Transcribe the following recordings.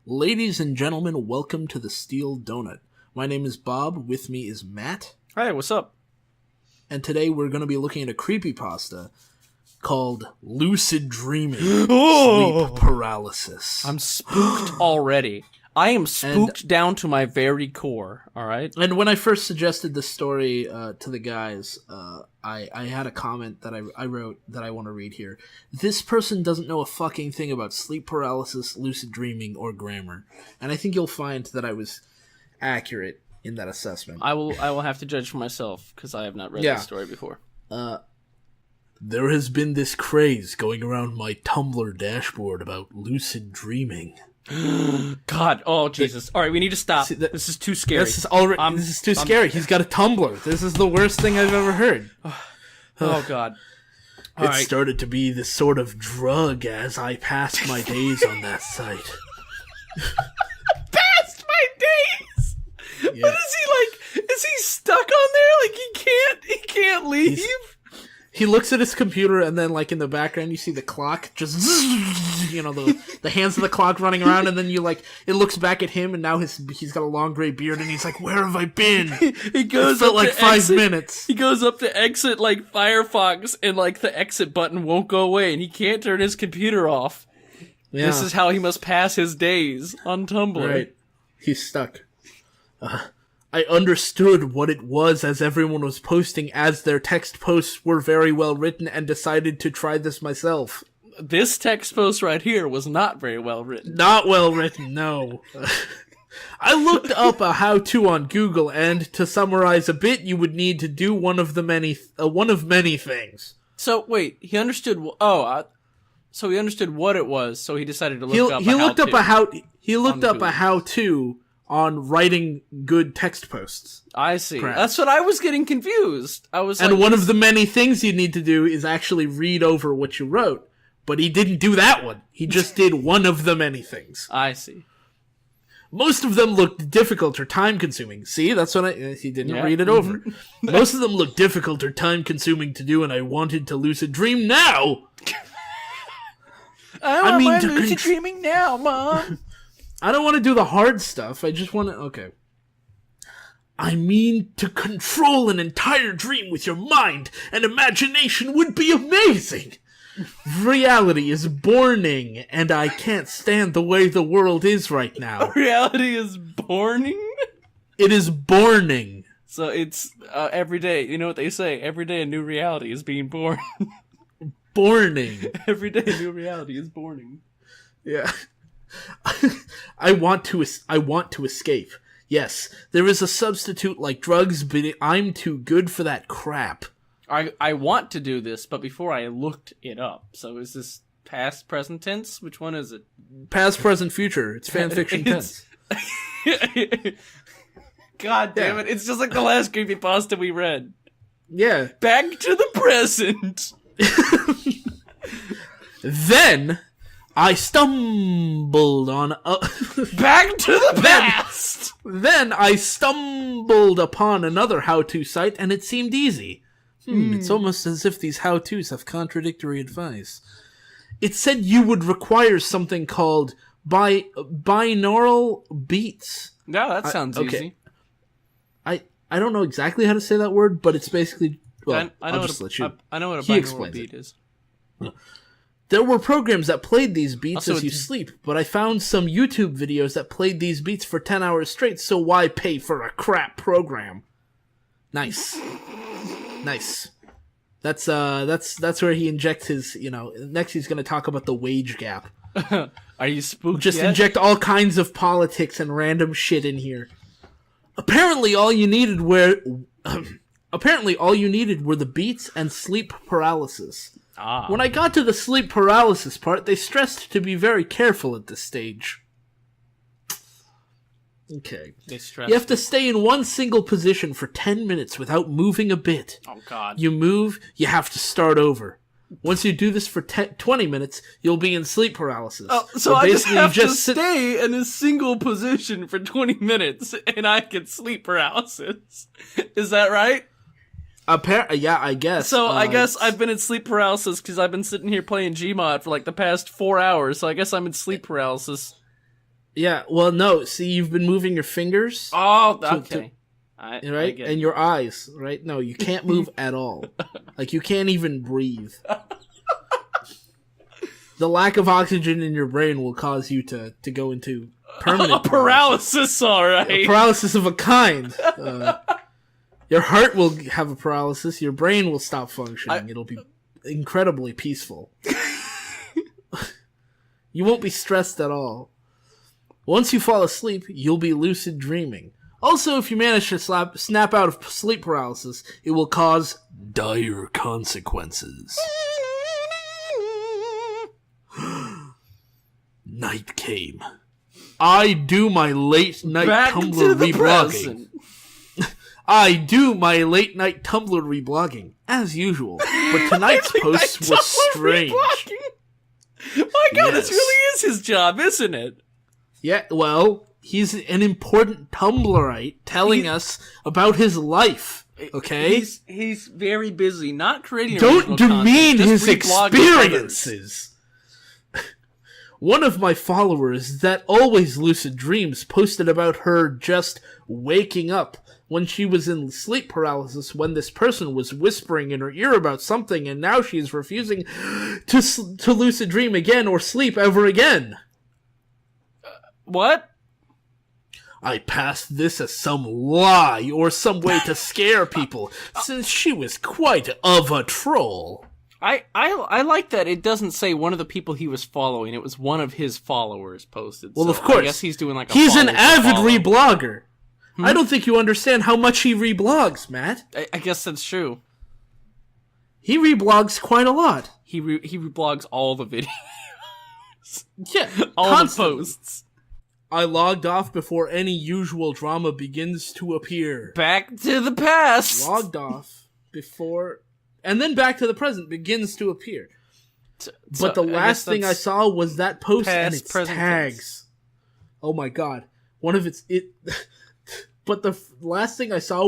Ladies and gentlemen, welcome to the Steel Donut. My name is Bob, with me is Matt. Hey, what's up? And today we're going to be looking at a creepypasta called Lucid Dreaming, Sleep Paralysis. I'm spooked already. I am spooked down to my very core, alright? And when I first suggested this story to the guys, I had a comment that I wrote that I want to read here. This person doesn't know a fucking thing about sleep paralysis, lucid dreaming, or grammar. And I think you'll find that I was accurate in that assessment. I will have to judge for myself, because I have not read this story before. There has been this craze going around my Tumblr dashboard about lucid dreaming. God, oh Jesus! All right, we need to stop. This is too scary. This is too scary. He's got a Tumblr. This is the worst thing I've ever heard. Oh God! It started to be this sort of drug as I passed my days on that site. Passed my days. Yeah. What is he like? Is he stuck on there? Like he can't leave. He looks at his computer, and then, like, in the background, you see the clock just, you know, the hands of the clock running around, and then it looks back at him, and now he's got a long gray beard, and he's like, where have I been? He goes up up like to 5 exit. minutes. He goes up to exit, like, Firefox, and, like, the exit button won't go away, and he can't turn his computer off. Yeah. This is how he must pass his days on Tumblr. Right. He's stuck. I understood what it was as everyone was posting, as their text posts were very well written, and decided to try this myself. This text post right here was not very well written. Not well written, no. I looked up a how-to on Google, and to summarize a bit, you would need to do one of many things. So wait, he understood. So he understood what it was. So he decided to look up. He looked up a how-to on writing good text posts. I see. Perhaps. That's what I was getting confused. And one of the many things you need to do is actually read over what you wrote. But he didn't do that one. He just did one of the many things. I see. Most of them looked difficult or time-consuming. See, that's what he didn't read it over. Most of them looked difficult or time-consuming to do, and I wanted to lucid dream now. I mean, to lucid dreaming now, Mom. I don't want to do the hard stuff. I just want to... Okay. I mean, to control an entire dream with your mind and imagination would be amazing. Reality is borning, and I can't stand the way the world is right now. Reality is borning? It is borning. So it's every day. You know what they say? Every day a new reality is being born. Borning. Every day a new reality is borning. Yeah. I want to escape. Yes, there is a substitute like drugs, but I'm too good for that crap. I want to do this, but before I looked it up. So is this past, present tense? Which one is it? Past, present, future. It's fanfiction tense. God damn it. It's just like the last creepypasta we read. Yeah. Back to the present. Then I stumbled on back to the past. Then I stumbled upon another how-to site, and it seemed easy. It's almost as if these how-tos have contradictory advice. It said you would require something called binaural beats. No, that sounds easy. I don't know exactly how to say that word, but it's basically... Well, I know what a binaural beat is. There were programs that played these beats as you sleep, but I found some YouTube videos that played these beats for 10 hours straight, so why pay for a crap program? Nice. Nice. That's where he injects his, next he's going to talk about the wage gap. Are you spooked Just yet? Inject all kinds of politics and random shit in here. Apparently all you needed were the beats and sleep paralysis. When I got to the sleep paralysis part, they stressed to be very careful at this stage. Okay. You have to stay in one single position for 10 minutes without moving a bit. Oh, God. You move, you have to start over. Once you do this for 20 minutes, you'll be in sleep paralysis. Oh, so I just have to stay in a single position for 20 minutes, and I get sleep paralysis. Is that right? Yeah, I guess. So I guess I've been in sleep paralysis because I've been sitting here playing Gmod for like the past 4 hours, so I guess I'm in sleep paralysis. Yeah, well, no. See, you've been moving your fingers. Oh, okay. Right? And your eyes, right? No, you can't move at all. Like, you can't even breathe. The lack of oxygen in your brain will cause you to go into permanent paralysis, all right. A paralysis of a kind. Your heart will have a paralysis. Your brain will stop functioning. It'll be incredibly peaceful. You won't be stressed at all. Once you fall asleep, you'll be lucid dreaming. Also, if you manage to snap out of sleep paralysis, it will cause dire consequences. Night came. I do my late night Tumblr reblogging. I do my late night Tumblr reblogging, as usual. But tonight's post was strange. My God, this really is his job, isn't it? Yeah, well, he's an important Tumblrite telling us about his life, okay? He's very busy, not creating Don't demean his experiences! One of my followers that always lucid dreams posted about her just waking up when she was in sleep paralysis when this person was whispering in her ear about something, and now she is refusing to lucid dream again or sleep ever again. What? I passed this as some lie or some way to scare people, since she was quite of a troll. I like that it doesn't say one of the people he was following. It was one of his followers posted. Well, so of course. I guess he's doing like a He's an avid reblogger. Hmm? I don't think you understand how much he reblogs, Matt. I guess that's true. He reblogs quite a lot. He reblogs all the videos. Yeah, all constantly. The posts. I logged off before any usual drama begins to appear. Back to the past. Logged off before... And then back to the present begins to appear. But the last thing I saw was that post and its tags. Oh my God. One of its... But the last thing I saw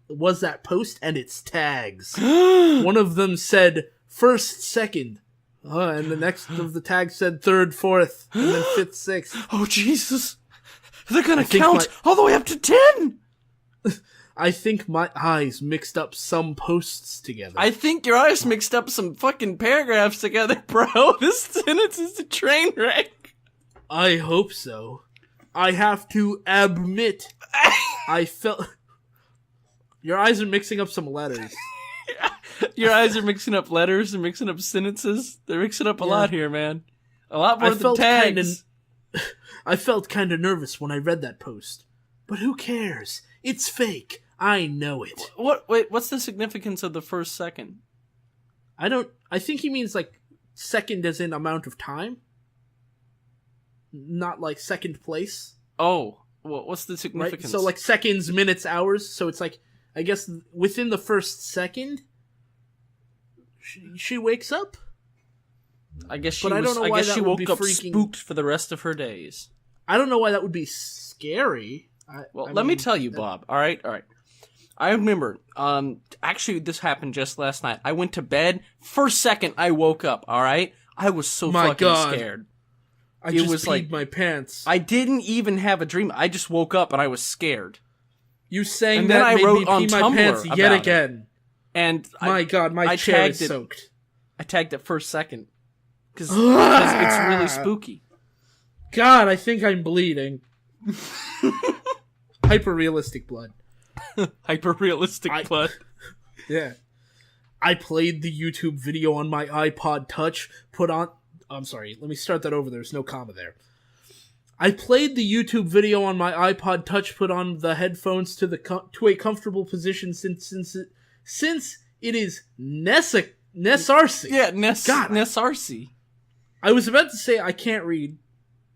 was that post and its tags. One of them said first, second. And the next of the tags said third, fourth, and then fifth, sixth. Oh, Jesus. They're gonna count all the way up to 10! I think my eyes mixed up some posts together. I think your eyes mixed up some fucking paragraphs together, bro. This sentence is a train wreck. I hope so. I have to admit, I felt... Your eyes are mixing up some letters. Your eyes are mixing up letters, they're mixing up sentences. They're mixing up a lot here, man. A lot more than tags. I felt kind of nervous when I read that post. But who cares? It's fake. I know it. Wait, what's the significance of the first second? I think he means, like, second as in amount of time. Not, like, second place. Oh, well, what's the significance? Right? So, like, seconds, minutes, hours. So it's, like, I guess within the first second, she wakes up? I guess she woke up spooked for the rest of her days. I don't know why that would be scary. Let me tell you, Bob. All right. I remember, actually, this happened just last night. I went to bed. First second, I woke up, all right? I was so fucking scared. I just peed my pants. I didn't even have a dream. I just woke up and I was scared. You saying that made me pee my pants yet again. And my God, my chair is soaked. I tagged it first second. Because it's really spooky. God, I think I'm bleeding. Hyper-realistic blood. Hyper-realistic blood. Yeah. I played the YouTube video on my iPod Touch, I'm sorry, let me start that over, there's no comma there. I played the YouTube video on my iPod Touch, put on the headphones to a comfortable position since it is Nessarcy. Yeah, Nessarcy. I was about to say I can't read,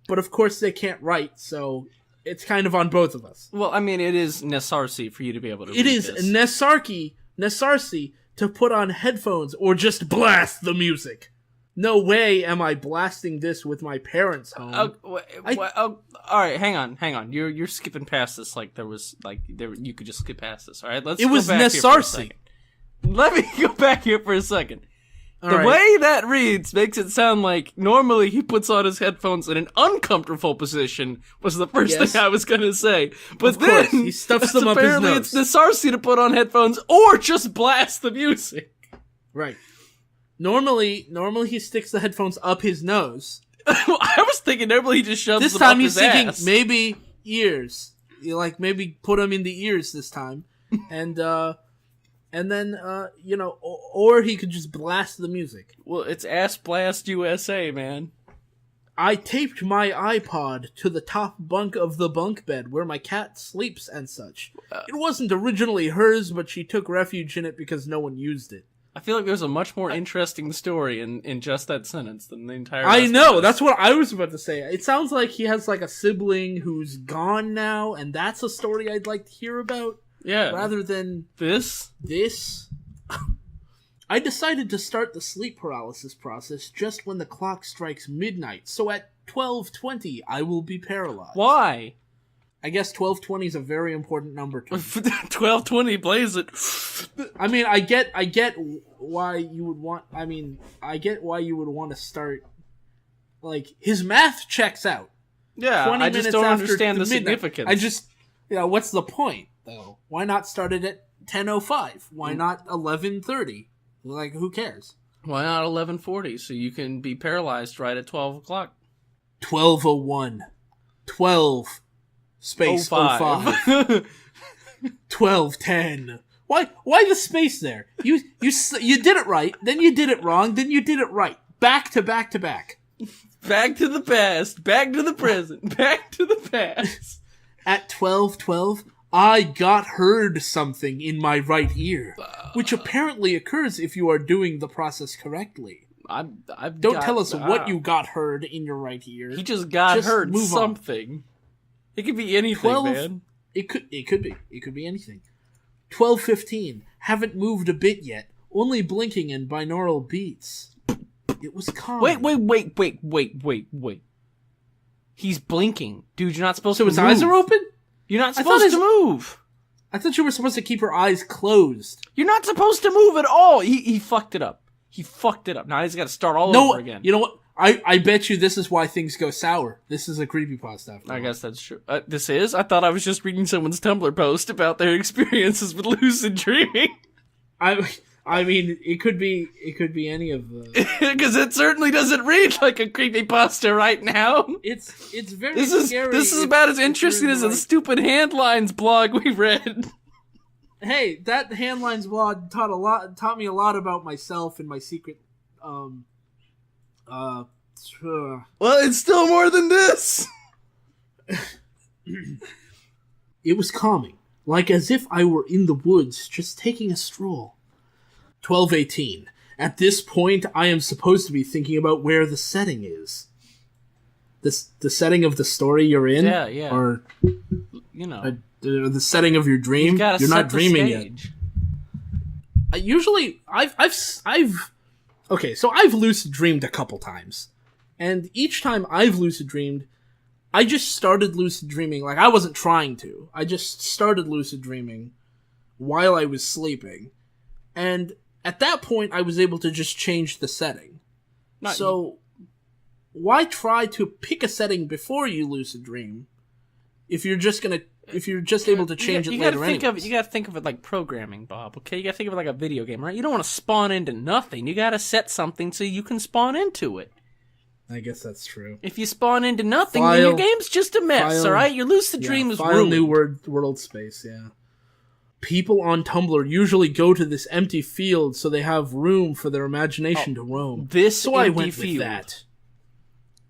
but of course they can't write, so it's kind of on both of us. Well, I mean, it is Nessarcy for you to be able to read It is Nessarcy to put on headphones or just blast the music. No way am I blasting this with my parents' home. All right, hang on. You're skipping past this you could just skip past this. All right, It was Nessarcy. Let me go back here for a second. The way that reads makes it sound like normally he puts on his headphones in an uncomfortable position was the first thing I was going to say. But then he stuffs them up his nose. Apparently it's Nasarsi to put on headphones or just blast the music. Right. Normally he sticks the headphones up his nose. I was thinking normally he just shoves this them time up he's his thinking ass. maybe ears. You like maybe put them in the ears this time. And then, or he could just blast the music. Well, it's Ass Blast USA, man. I taped my iPod to the top bunk of the bunk bed where my cat sleeps and such. It wasn't originally hers, but she took refuge in it because no one used it. I feel like there's a much more interesting story in just that sentence than the entire I know, that's what I was about to say. It sounds like he has like a sibling who's gone now, and that's a story I'd like to hear about. Yeah. Rather than this. I decided to start the sleep paralysis process just when the clock strikes midnight, so at 12:20 I will be paralyzed. Why? I guess 12:20 is a very important number to me. 12:20 plays it. I mean, I get why you would want. I mean, I get why you would want to start. Like, his math checks out. Yeah, 20 I just minutes don't after understand the midnight. significance. What's the point though? Why not start it at 10:05? Why not 11:30? Like, who cares? Why not 11:40 so you can be paralyzed right at 12 o'clock? 12:01. 12 space 05. 12:10. Why the space there? You did it right, then you did it wrong, then you did it right. Back to back to back. Back to the past, back to the present, back to the past. At 12:12, I heard something in my right ear, which apparently occurs if you are doing the process correctly. Don't tell us what you heard in your right ear. He just heard something. On. It could be anything, man. It could be anything. 12:15. Haven't moved a bit yet. Only blinking in binaural beats. It was calm. Wait. He's blinking. Dude, you're not supposed to move. So his eyes are open? You're not supposed to move. I thought you were supposed to keep your eyes closed. You're not supposed to move at all. He fucked it up. Now he's got to start all over again. You know what? I bet you this is why things go sour. This is a creepypasta. I guess that's true. This is? I thought I was just reading someone's Tumblr post about their experiences with lucid dreaming. I mean, it could be any of the. Because it certainly doesn't read like a creepypasta right now. It's very scary. This is about as interesting as the stupid Handlines blog we read. Hey, that Handlines blog taught me a lot about myself and my secret. Well, it's still more than this. It was calming, like as if I were in the woods, just taking a stroll. 12:18. At this point, I am supposed to be thinking about where the setting is. The setting of the story you're in? Yeah. Or, the setting of your dream? You're not dreaming yet. Usually, okay, so I've lucid dreamed a couple times. And each time I've lucid dreamed, I just started lucid dreaming. Like, I wasn't trying to. I just started lucid dreaming while I was sleeping. And at that point, I was able to just change the setting. Why try to pick a setting before you lucid dream if you're just able to change it later anyways? You gotta think of it like programming, Bob, okay? You gotta think of it like a video game, right? You don't want to spawn into nothing. You gotta set something so you can spawn into it. I guess that's true. If you spawn into nothing, then your game's just a mess, alright? Your lucid dream is ruined. New world space, yeah. People on Tumblr usually go to this empty field so they have room for their imagination to roam. I went with that.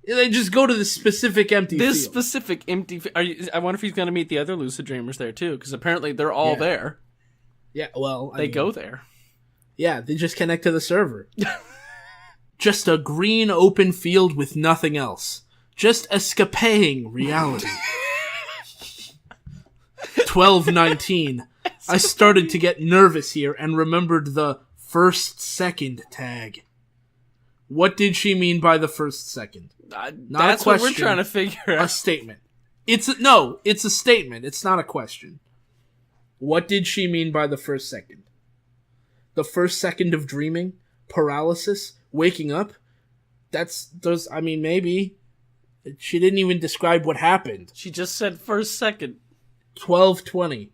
They just go to this specific empty field. This specific empty field. I wonder if he's going to meet the other lucid dreamers there, too, because apparently they're all there. Yeah, well, They go there. Yeah, they just connect to the server. Just a green open field with nothing else. Just escaping reality. 12:19. I started to get nervous here and remembered the first second tag. What did she mean by the first second? That's what we're trying to figure out. A statement. It's a statement. It's not a question. What did she mean by the first second? The first second of dreaming? paralysis, waking up. Maybe. She didn't even describe what happened. She just said first second. 12:20.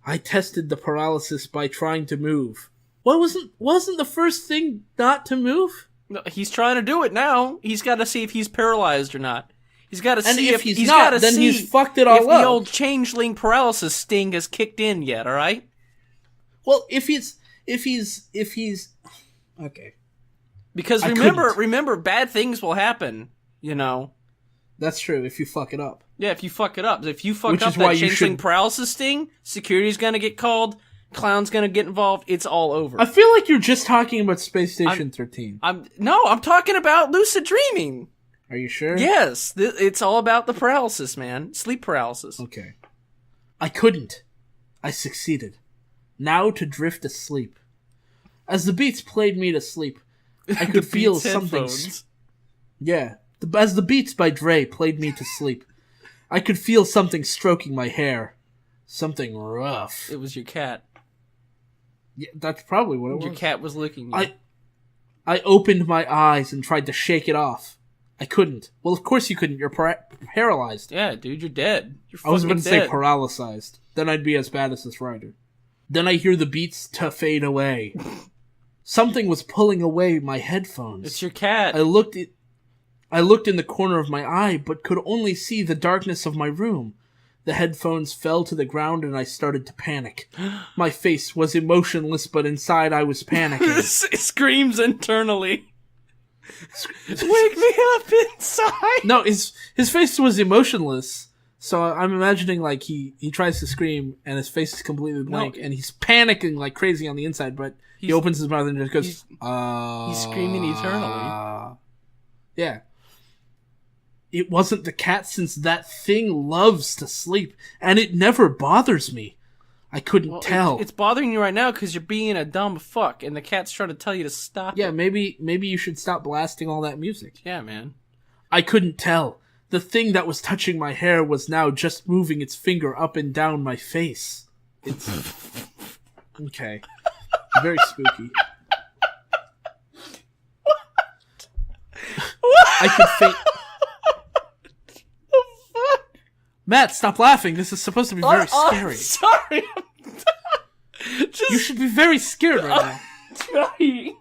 I tested the paralysis by trying to move. What wasn't the first thing not to move? No, he's trying to do it now. He's got to see if he's paralyzed or not. He's got to see if he's not, then he's fucked it all up. If the old changeling paralysis sting has kicked in yet, all right? Well, if he's okay. Because remember, bad things will happen, you know. That's true, if you fuck it up. Yeah, if you fuck it up. If you fuck up that changeling paralysis sting, security's gonna get called, Clown's gonna get involved, it's all over. I feel like you're just talking about Space Station 13. I'm talking about lucid dreaming. Are you sure? Yes, it's all about the paralysis, man. Sleep paralysis. Okay. I couldn't. I succeeded. Now to drift asleep. As the beats played me to sleep, I could feel something... Yeah. As the Beats by Dre played me to sleep, I could feel something stroking my hair. Something rough. It was your cat. Yeah, that's probably what it was. Your cat was licking you. I opened my eyes and tried to shake it off. I couldn't. Well, of course you couldn't. You're paralyzed. Yeah, dude, you're dead. You're I was about to say paralyzed. Then I'd be as bad as this writer. Then I hear the beats to fade away. Something was pulling away my headphones. It's your cat. I looked in the corner of my eye, but could only see the darkness of my room. The headphones fell to the ground and I started to panic. My face was emotionless, but inside I was panicking. It screams internally. Wake me up inside! No, his face was emotionless, so I'm imagining like he tries to scream and his face is completely blank and he's panicking like crazy on the inside, but he opens his mouth and just goes, he's screaming eternally. Yeah. It wasn't the cat since that thing loves to sleep, and it never bothers me. I couldn't tell. It's bothering you right now because you're being a dumb fuck, and the cat's trying to tell you to stop. Yeah, maybe you should stop blasting all that music. Yeah, man. I couldn't tell. The thing that was touching my hair was now just moving its finger up and down my face. It's... Okay. Very spooky. What? I could faint... Matt, stop laughing. This is supposed to be very scary. Sorry. You should be very scared right now. I'm trying.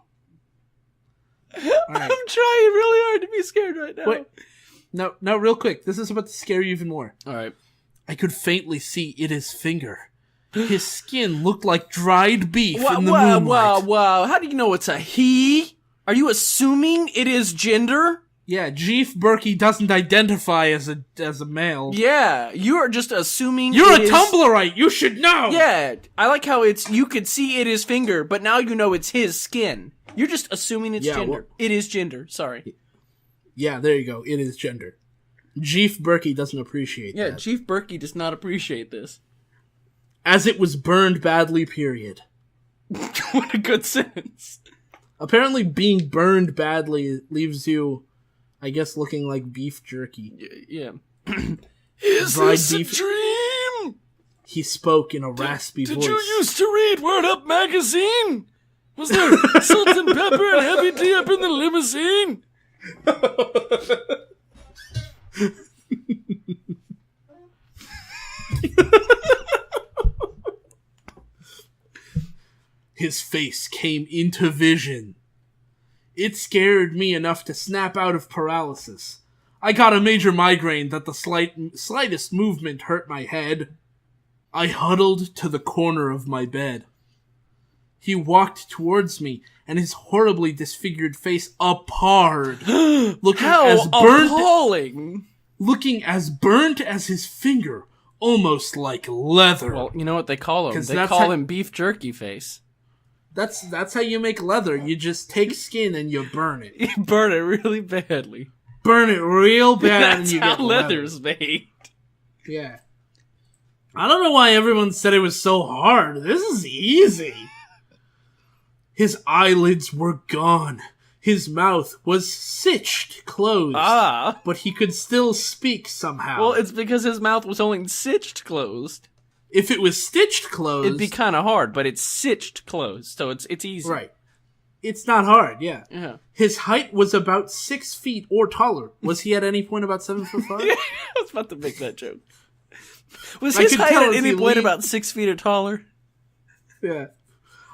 Right. I'm trying really hard to be scared right now. Wait. No, real quick. This is about to scare you even more. All right. I could faintly see Ida's finger. His skin looked like dried beef in the moonlight. Wow. How do you know it's a he? Are you assuming it is gender? Yeah, Jeef Berkey doesn't identify as a male. Yeah, you are just assuming you're a Tumblrite. You should know. Yeah, I like how you could see it is finger, but now you know it's his skin. You're just assuming it's gender. Well, it is gender. Sorry. Yeah, there you go. It is gender. Jeef Berkey doesn't appreciate that. Yeah, Jeef Berkey does not appreciate this. As it was burned badly, period. What a good sentence. Apparently being burned badly leaves you... I guess looking like beef jerky. Yeah. Is this a dream? He spoke in a raspy voice. Did you used to read Word Up magazine? Was there salt and pepper and heavy tea up in the limousine? His face came into vision. It scared me enough to snap out of paralysis. I got a major migraine that the slightest movement hurt my head. I huddled to the corner of my bed. He walked towards me, and his horribly disfigured face appeared, looking as burnt as his finger, almost like leather. Well, you know what they call him? They call him beef jerky face. That's how you make leather. You just take skin and you burn it. You burn it really badly. Burn it real bad That's and you how get leather's leather. made. Yeah. I don't know why everyone said it was so hard. This is easy. His eyelids were gone. His mouth was stitched closed. But he could still speak somehow. Well, it's because his mouth was only stitched closed. If it was stitched closed... It'd be kind of hard, but it's stitched closed, so it's easy. Right. It's not hard, yeah. Yeah. His height was about 6 feet or taller. Was he at any point about 7'5"? I was about to make that joke. Was his height at any point about 6 feet or taller? Yeah.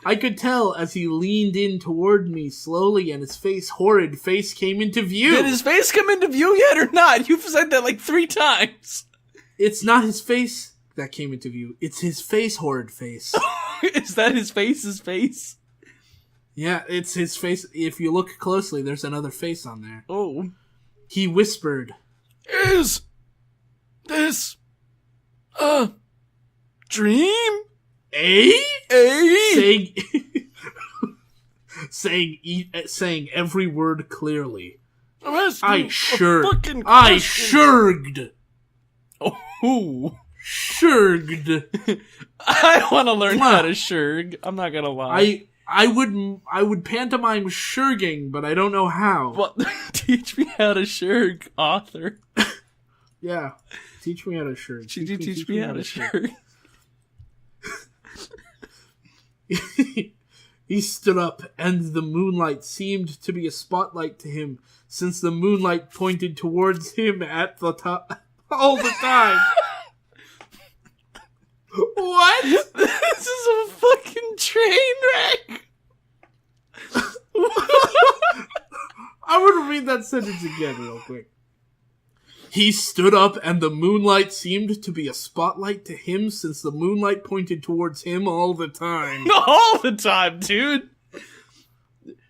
I could tell as he leaned in toward me slowly and his horrid face came into view. Did his face come into view yet or not? You've said that like 3 times. It's not his face that came into view. It's his horrid face. Is that his face? Yeah, it's his face. If you look closely, there's another face on there. Oh. He whispered, "Is this a dream?" saying every word clearly. I shurged. Oh. Shurged. I want to learn how to shurg. I'm not gonna lie. I would pantomime shurging, but I don't know how. Well, teach me how to shurg, author. Yeah, teach me how to shurg. Teach me how to shurg. He stood up, and the moonlight seemed to be a spotlight to him, since the moonlight pointed towards him at the top all the time. What? This is a fucking train wreck. I want to read that sentence again real quick. He stood up, and the moonlight seemed to be a spotlight to him, since the moonlight pointed towards him all the time. All the time, dude.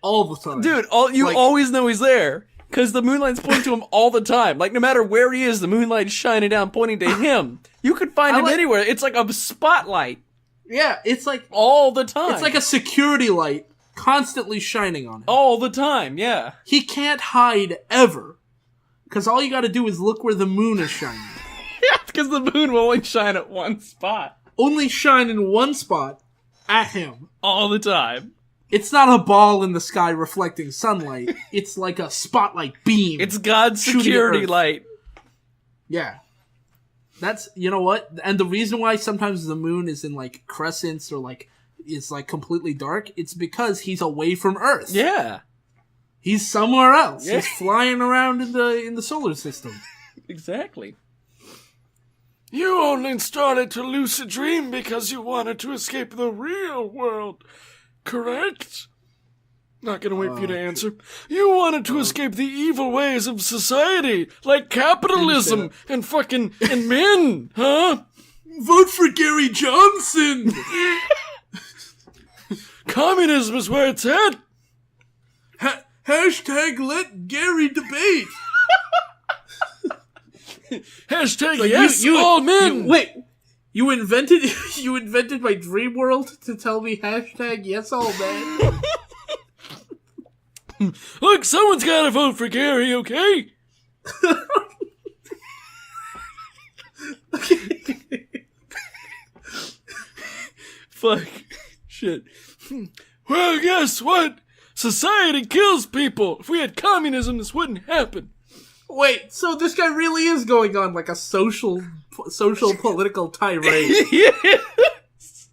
All the time. Dude, you always know he's there. Because the moonlight's pointing to him all the time. Like, no matter where he is, the moonlight's shining down, pointing to him. You could find him anywhere. It's like a spotlight. Yeah, it's like... all the time. It's like a security light constantly shining on him. All the time, yeah. He can't hide ever. Because all you gotta do is look where the moon is shining. Yeah, because the moon will only shine at one spot. Only shine in one spot at him. All the time. It's not a ball in the sky reflecting sunlight. It's like a spotlight beam. It's God's security light. Yeah. That's, you know what? And the reason why sometimes the moon is in, like, crescents or, like, it's, like, completely dark, it's because he's away from Earth. Yeah. He's somewhere else. Yeah. He's flying around in the solar system. Exactly. You only started to lucid dream because you wanted to escape the real world, correct? Not gonna wait for you to answer. You wanted to escape the evil ways of society, like capitalism and men, huh? Vote for Gary Johnson! Communism is where it's at. Hashtag let Gary debate. Hashtag like yes, all men. You invented my dream world to tell me hashtag yes, all men. Look, someone's gotta vote for Gary, okay? Fuck. Shit. Well, guess what? Society kills people. If we had communism, this wouldn't happen. Wait, so this guy really is going on like a social political tirade. Yes.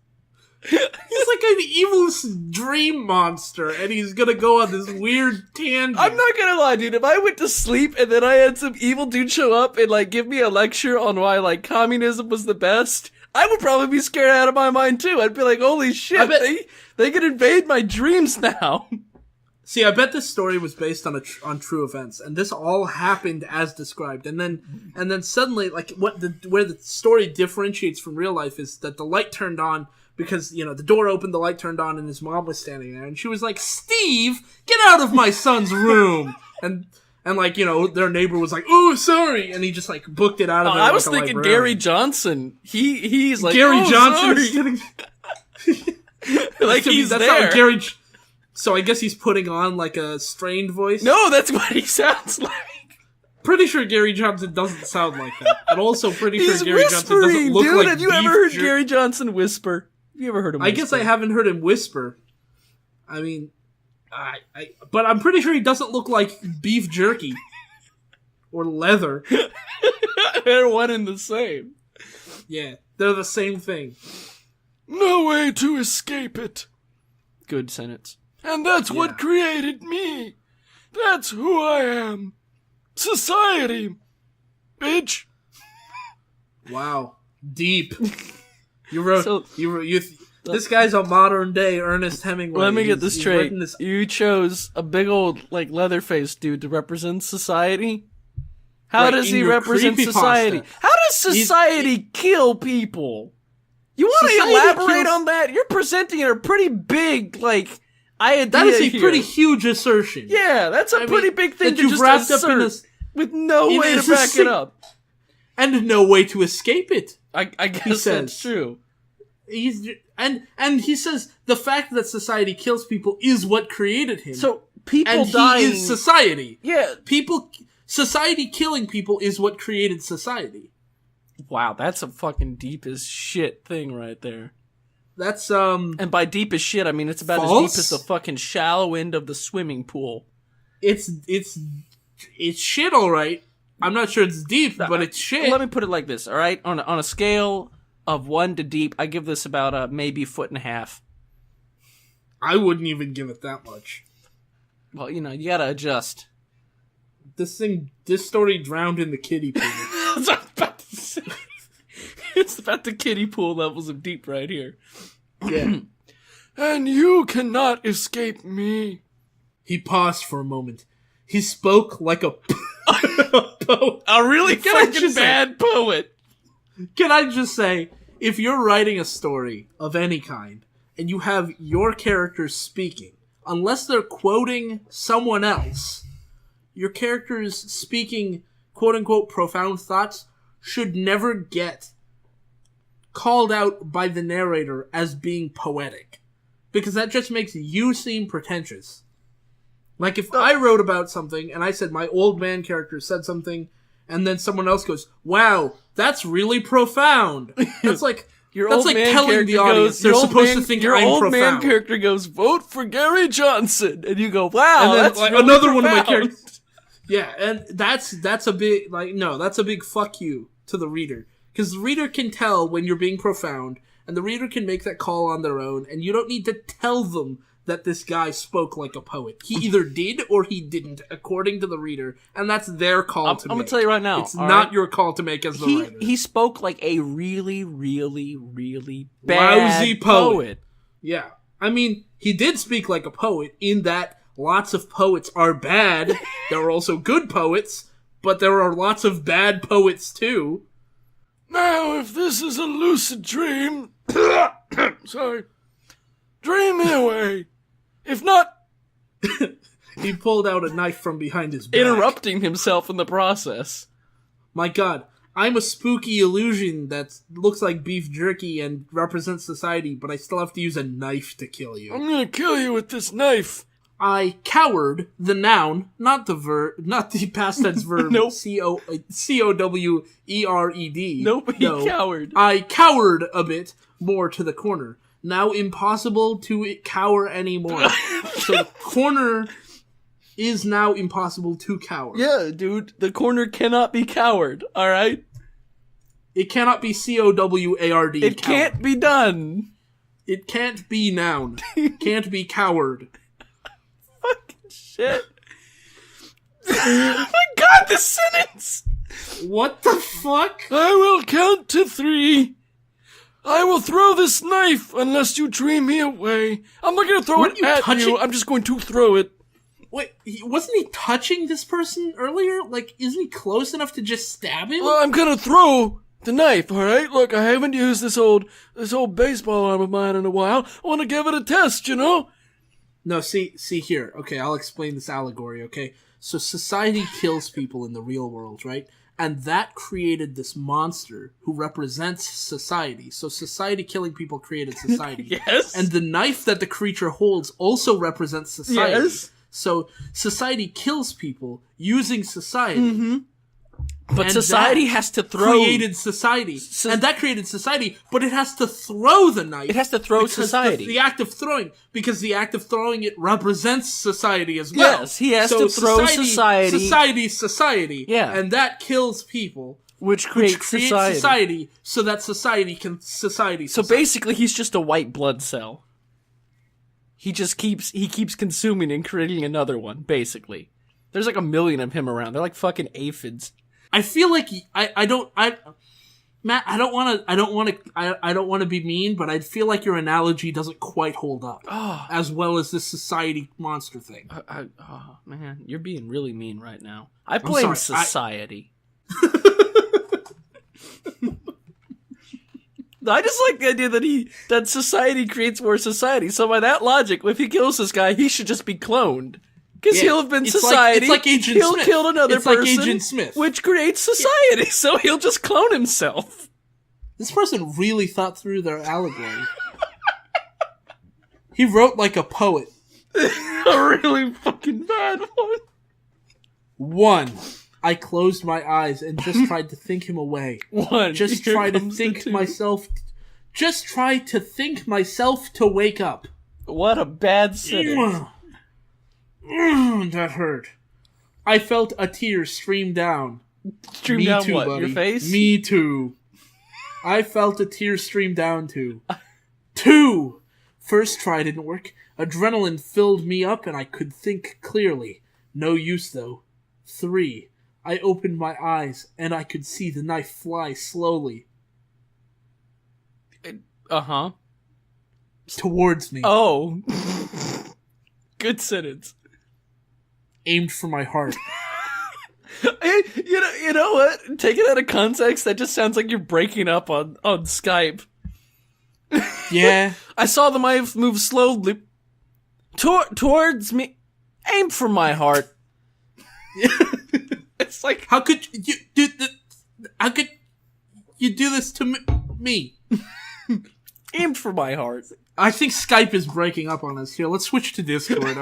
He's like an evil dream monster, and he's gonna go on this weird tangent. I'm not gonna lie, dude. If I went to sleep and then I had some evil dude show up and like give me a lecture on why like communism was the best, I would probably be scared out of my mind too. I'd be like, holy shit, they could invade my dreams now. See, I bet this story was based on true events, and this all happened as described. And then suddenly, like where the story differentiates from real life is that the light turned on because the door opened, the light turned on, and his mom was standing there, and she was like, "Steve, get out of my son's room!" and like their neighbor was like, "Oh, sorry," and he just like booked it out of there. I was thinking Gary Johnson. He's like Gary Johnson. Like he's that's there. Not Gary. So I guess he's putting on like a strained voice? No, that's what he sounds like. Pretty sure Gary Johnson doesn't sound like that. And also pretty sure Gary Johnson whispering, doesn't look dude. like Have you ever heard Gary Johnson whisper? Have you ever heard him whisper? I guess I haven't heard him whisper. I mean, but I'm pretty sure he doesn't look like beef jerky. Or leather. They're one and the same. Yeah, they're the same thing. No way to escape it. Good sentence. And that's what created me. That's who I am. Society. Bitch. Wow. Deep. This guy's a modern day Ernest Hemingway. Let me get this straight. You chose a big old, like, Leatherface dude to represent society? How does he represent society? How does society kill people? You want to elaborate on that? You're presenting a pretty big, like, idea. That is a pretty huge assertion. Yeah, that's a pretty big thing to just assert with no way to back it up. And no way to escape it. I guess that's true. And he says the fact that society kills people is what created him. So people dying, he is society. Yeah, society killing people is what created society. Wow, that's a fucking deep as shit thing right there. That's and by deep as shit, I mean it's about as deep as the fucking shallow end of the swimming pool. It's shit, all right. I'm not sure it's deep, but it's shit. Let me put it like this, all right? On a scale of 1 to deep, I give this about maybe 1.5 feet. I wouldn't even give it that much. Well, you know, you gotta adjust. This story drowned in the kiddie pool. That's what I was about to say. It's about the kiddie pool levels of deep right here. Yeah. And you cannot escape me. He paused for a moment. He spoke like a poet. A really fucking bad poet. Can I just say, if you're writing a story of any kind, and you have your characters speaking, unless they're quoting someone else, your characters speaking quote-unquote profound thoughts should never get called out by the narrator as being poetic. Because that just makes you seem pretentious. Like, if I wrote about something, and I said my old man character said something, and then someone else goes, wow, that's really profound. That's like... That's like telling the audience they're supposed to think I'm profound. Your old man character goes, vote for Gary Johnson. And you go, wow, and then, that's like, really another profound. One of my characters. Yeah, and that's a big, like, no, that's a big fuck you to the reader. Because the reader can tell when you're being profound, and the reader can make that call on their own, and you don't need to tell them that this guy spoke like a poet. He either did or he didn't, according to the reader, and that's their call to make. I'm going to tell you right now. It's not your call to make as the writer. He spoke like a really, really, really bad lousy poet. Yeah. I mean, he did speak like a poet in that lots of poets are bad. There are also good poets, but there are lots of bad poets too. Now, if this is a lucid dream... sorry. Dream me away. If not... He pulled out a knife from behind his back. Interrupting himself in the process. My god, I'm a spooky illusion that looks like beef jerky and represents society, but I still have to use a knife to kill you. I'm gonna kill you with this knife. I cowered, the noun, not the past tense verb. Nope. C-O-W-E-R-E-D. Nope, he cowered. I cowered a bit more to the corner. Now impossible to cower anymore. So the corner is now impossible to cower. Yeah, dude, the corner cannot be cowered, alright? It cannot be C-O-W-A-R-D. It can't be done. It can't be noun. Can't be coward. Fucking shit. Oh my god, this sentence! What the fuck? I will count to 3. I will throw this knife unless you dream me away. I'm not gonna throw it at you, I'm just going to throw it. Wait, wasn't he touching this person earlier? Like, isn't he close enough to just stab him? Well, I'm gonna throw the knife, alright? Look, I haven't used this old baseball arm of mine in a while. I wanna give it a test, you know? No, see here. Okay, I'll explain this allegory, okay? So society kills people in the real world, right? And that created this monster who represents society. So society killing people created society. Yes. And the knife that the creature holds also represents society. Yes. So society kills people using society. Mm-hmm. But society has to throw... created society. And that created society, but it has to throw the knife. It has to throw society. The act of throwing, because the act of throwing it represents society as well. Yes, he has to throw society. Society. Yeah. And that kills people. Which creates society. So that society can... So basically, he's just a white blood cell. he keeps consuming and creating another one, basically. There's like 1 million of him around. They're like fucking aphids. I feel like Matt, I don't want to be mean, but I feel like your analogy doesn't quite hold up as well as this society monster thing. Oh man, you're being really mean right now. I blame society. I just like the idea that society creates more society. So by that logic, if he kills this guy, he should just be cloned. Because he'll have been society. It's like Agent he'll Smith. kill another person, like Agent Smith, which creates society. So he'll just clone himself. This person really thought through their allegory. He wrote like a poet. A really fucking bad one. 1. I closed my eyes and just tried to think him away. 1. Just try to think myself. Just try to think myself to wake up. What a bad sentence. That hurt. I felt a tear stream down. Stream down too, what? buddy. Your face? Me too. I felt a tear stream down too. 2. First try didn't work. Adrenaline filled me up and I could think clearly. No use though. 3. I opened my eyes and I could see the knife fly slowly. Uh-huh. Towards me. Oh. Good sentence. Aimed for my heart. Hey, you know what? Take it out of context, that just sounds like you're breaking up on Skype. Yeah. I saw the knife move slowly towards me. Aim for my heart. It's like, how could you do this to me? Aimed for my heart. I think Skype is breaking up on us here. Let's switch to Discord.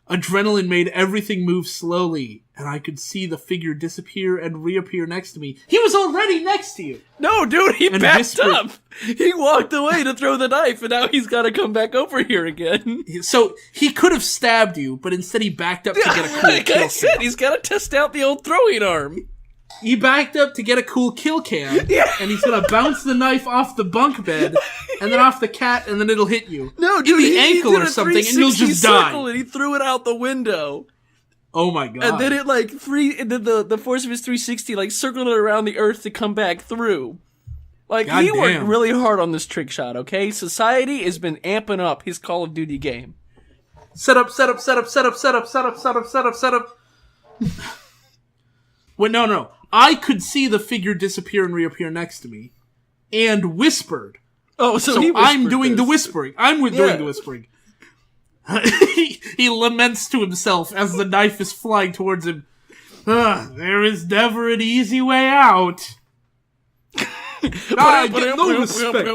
Adrenaline made everything move slowly, and I could see the figure disappear and reappear next to me. He was already next to you! No, dude, he backed up! He walked away to throw the knife, and now he's gotta come back over here again. So, he could have stabbed you, but instead he backed up to get a cool like kill I said, cam. He's gotta test out the old throwing arm. He backed up to get a cool kill cam, and he's gonna bounce the knife off the bunk bed, and then off the cat, and then it'll hit you. No, dude, in the ankle or something, and you'll just die. And he threw it out the window. Oh my god. And then it the force of his 360 like circled it around the earth to come back through. Like, god he damn. worked really hard on this trick shot, okay? Society has been amping up his Call of Duty game. Set up. Wait, no. I could see the figure disappear and reappear next to me, and whispered. Oh, so I'm doing the whispering. Doing the whispering. He laments to himself as the knife is flying towards him. There is never an easy way out. I get no respect.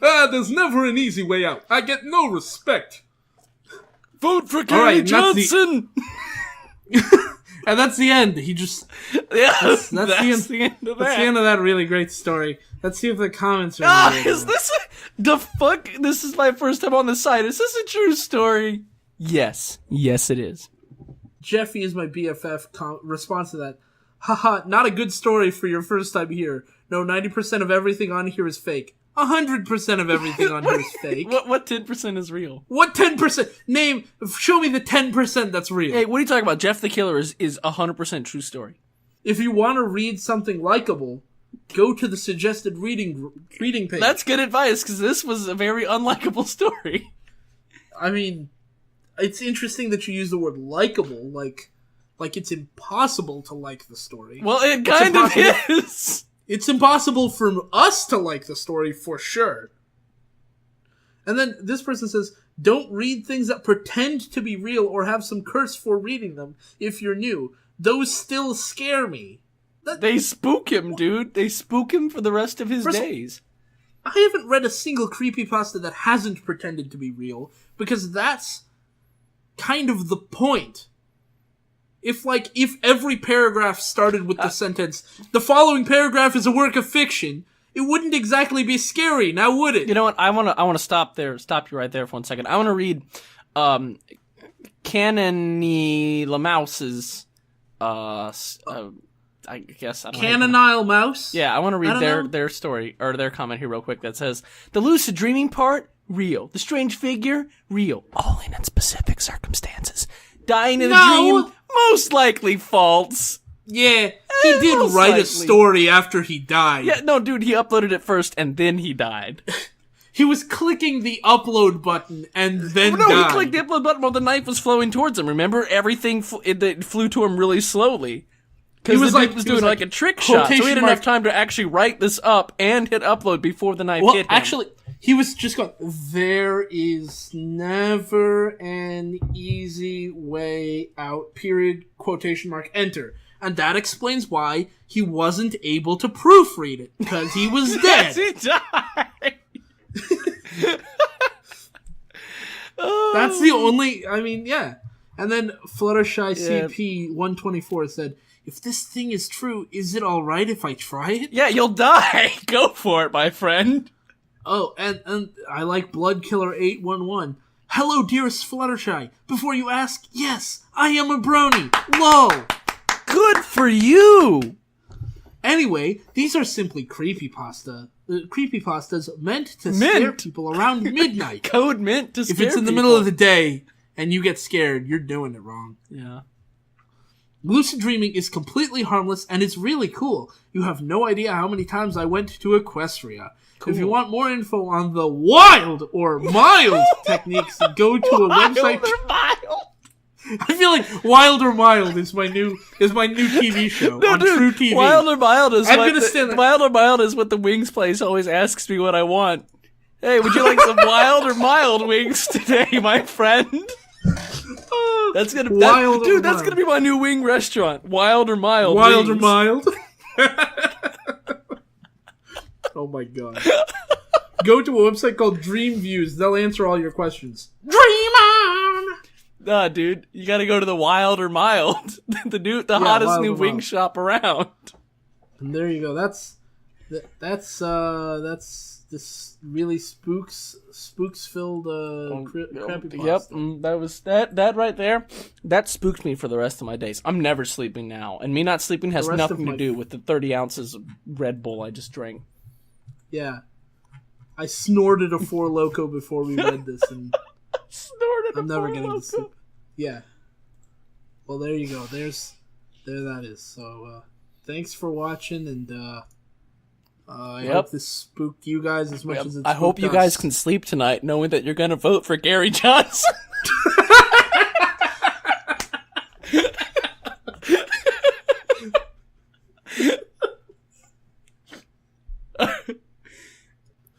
There's never an easy way out. I get no respect. Vote for Gary Johnson! And that's the end. He just... That's the end of that. That's the end of that really great story. Let's see if the comments are... is this... The fuck? This is my first time on the site. Is this a true story? Yes. Yes, it is. Jeffy is my BFF response to that. Haha, not a good story for your first time here. No, 90% of everything on here is fake. 100% of everything on here is fake. What 10% is real? What 10%? Show me the 10% that's real. Hey, what are you talking about? Jeff the Killer is 100% true story. If you want to read something likable, go to the suggested reading page. That's good advice, because this was a very unlikable story. I mean, it's interesting that you use the word likable, like it's impossible to like the story. Well, it kind of is. It's impossible for us to like the story, for sure. And then this person says, don't read things that pretend to be real or have some curse for reading them if you're new. Those still scare me. They spook him, dude. They spook him for the rest of his days. I haven't read a single creepypasta that hasn't pretended to be real, because that's kind of the point. If every paragraph started with the sentence, the following paragraph is a work of fiction, it wouldn't exactly be scary, now would it? You know what? I wanna stop you right there for 1 second. I wanna read, Canony Lamouse's, I guess I don't Canonile Mouse? Yeah, I want to read their story, or their comment here real quick that says, the lucid dreaming part, real. The strange figure, real. Only in specific circumstances. Dying in a dream, most likely false. Yeah, he did write a story after he died. Yeah, no, dude, he uploaded it first and then he died. He was clicking the upload button and then died. No, he clicked the upload button while the knife was flowing towards him. Remember? Everything it flew to him really slowly. Because the dude was doing like a trick shot, so he had enough time to actually write this up and hit upload before the knife hit him. Actually, he was just going, there is never an easy way out, period, quotation mark, enter. And that explains why he wasn't able to proofread it, because he was dead. Yes, he died! That's the only, I mean, yeah. And then Fluttershy CP 124 said, if this thing is true, is it alright if I try it? Yeah, you'll die. Go for it, my friend. Oh, and I like Bloodkiller 811. Hello, dearest Fluttershy. Before you ask, yes, I am a brony. Lol. Good for you. Anyway, these are simply creepypasta. Creepypastas meant to scare people around midnight. Code mint to scare people. If it's in the middle of the day and you get scared, you're doing it wrong. Yeah. Lucid dreaming is completely harmless and it's really cool. You have no idea how many times I went to Equestria. Cool. If you want more info on the wild or mild techniques, go to a website. Wild or mild? I feel like Wild or Mild is my new TV show on True TV. Wild or Mild is Wild or Mild is what the wings place always asks me what I want. Hey, would you like some wild or mild wings today, my friend? That's gonna be my new wing restaurant. Wild or Mild. Wild wings. or Mild. Oh my god. Go to a website called Dream Views. They'll answer all your questions. Dream on! Nah, dude, you gotta go to the Wild or Mild, the hottest new wing shop around. And there you go. That's this really spooks filled creepypasta. Yep, that was that right there. That spooked me for the rest of my days. I'm never sleeping now, and me not sleeping has nothing to do with the 30 ounces of Red Bull I just drank. Yeah, I snorted a Four Loko before we read this, and I'm never getting to sleep. Yeah. Well, there you go. There that is. So, thanks for watching, and I hope this spooked you guys as much as it spooked us. I hope you guys can sleep tonight knowing that you're going to vote for Gary Johnson.